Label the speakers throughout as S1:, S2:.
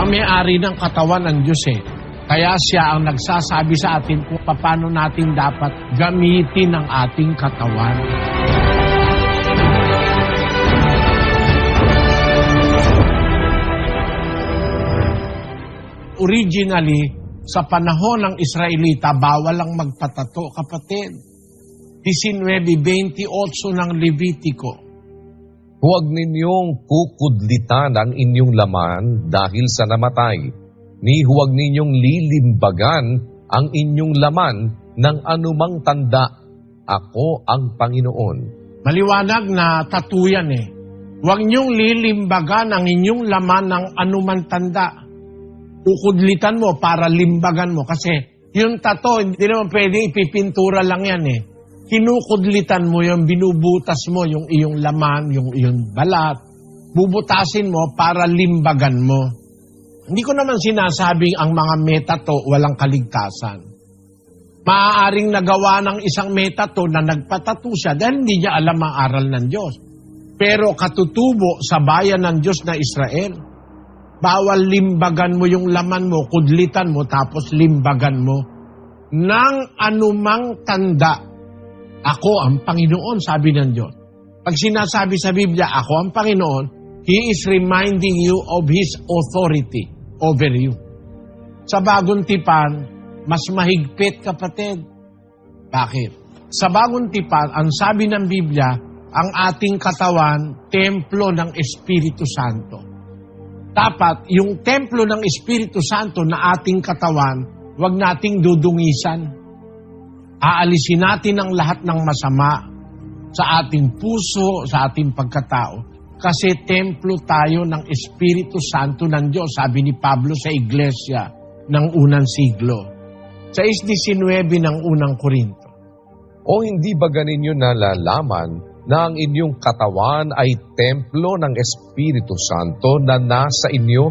S1: ang may-ari ng katawan ng Diyos eh. Kaya siya ang nagsasabi sa atin kung paano natin dapat gamitin ang ating katawan. Originally, sa panahon ng Israelita, bawal lang magpatato, kapatid. 19:28 ng Levitico.
S2: Huwag ninyong kukudlitan ang inyong laman dahil sa namatay, ni huwag ninyong lilimbagan ang inyong laman ng anumang tanda. Ako ang Panginoon.
S1: Maliwanag na tatuyan eh. Huwag niyong lilimbagan ang inyong laman ng anumang tanda. Kukudlitan mo para limbagan mo. Kasi yung tato, hindi naman pwede ipipintura lang yan eh. Kinukudlitan mo yung binubutas mo, yung iyong laman, yung iyong balat. Bubutasin mo para limbagan mo. Hindi ko naman sinasabing ang mga metato walang kaligtasan. Maaaring nagawa ng isang metato na nagpatato siya dahil hindi niya alam ang aral ng Diyos. Pero katutubo sa bayan ng Diyos na Israel, bawal limbagan mo yung laman mo, kudlitan mo, tapos limbagan mo ng anumang tanda. Ako ang Panginoon, sabi ng Diyos. Pag sinasabi sa Biblia, ako ang Panginoon, He is reminding you of His authority over you. Sa Bagong Tipan, mas mahigpit, kapatid. Bakit? Sa Bagong Tipan, ang sabi ng Biblia, ang ating katawan, templo ng Espiritu Santo. Dapat, yung templo ng Espiritu Santo na ating katawan, huwag nating dudungisan. Aalisin natin ang lahat ng masama sa ating puso, sa ating pagkatao. Kasi templo tayo ng Espiritu Santo ng Diyos, sabi ni Pablo sa iglesia ng unang siglo. Sa 6:19 ng unang Korinto.
S2: O hindi ba ganinyo nalalaman na ang inyong katawan ay templo ng Espiritu Santo na nasa inyo,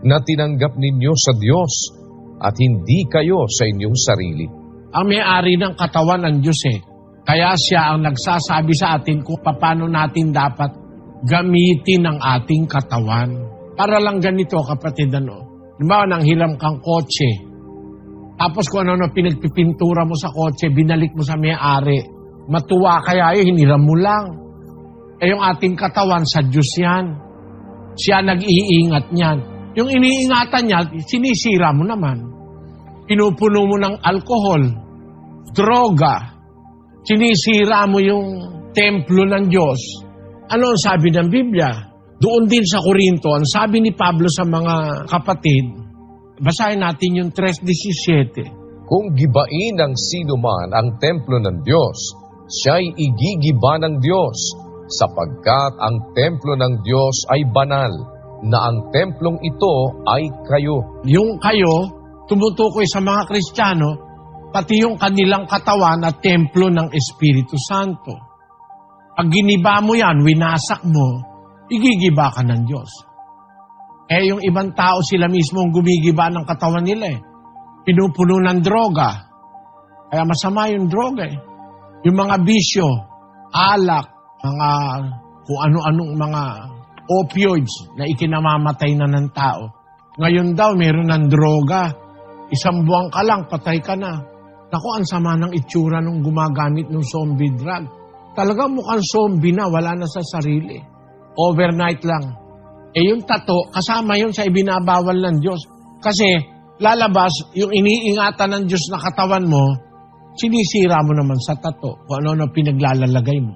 S2: na tinanggap ninyo sa Diyos, at hindi kayo sa inyong sarili?
S1: Ang may-ari ng katawan ng Diyos eh. Kaya siya ang nagsasabi sa atin kung paano natin dapat gamitin ang ating katawan. Para lang ganito, kapatid, Diba, nang hiram kang kotse, tapos kung ano pinagpipintura mo sa kotse, binalik mo sa may-ari, matuwa kaya yun, hiniram mo lang. Eh yung ating katawan, sa Diyos yan. Siya nag-iingat niyan. Yung iniingatan niya, sinisira mo naman. Pinupuno mo ng alkohol, droga, sinisira mo yung templo ng Diyos. Ano ang sabi ng Biblia? Doon din sa Korinto, ang sabi ni Pablo sa mga kapatid, basahin natin yung 3:17.
S2: Kung gibain ng sino man ang templo ng Diyos, siya'y igigiba ng Diyos, sapagkat ang templo ng Diyos ay banal, na ang templong ito ay kayo.
S1: Yung kayo, tumutukoy sa mga Kristiyano, pati yung kanilang katawan at templo ng Espiritu Santo. Pag giniba mo yan, winasak mo, igigiba ka ng Diyos. Eh yung ibang tao, sila mismo ang gumigiba ng katawan nila eh. Pinupuno ng droga. Kaya masama yung droga eh. Yung mga bisyo, alak, mga kung ano-anong mga opioids na ikinamamatay na ng tao. Ngayon daw, meron ng droga. 1 buwan ka lang, patay ka na. Naku, ang sama ng itsura nung gumagamit ng zombie drug. Talagang mukhang zombie na, wala na sa sarili. Overnight lang. Eh yung tato, kasama yun sa ibinabawal ng Diyos. Kasi lalabas, yung iniingatan ng Diyos na katawan mo, sinisira mo naman sa tato kung ano-ano pinaglalalagay mo.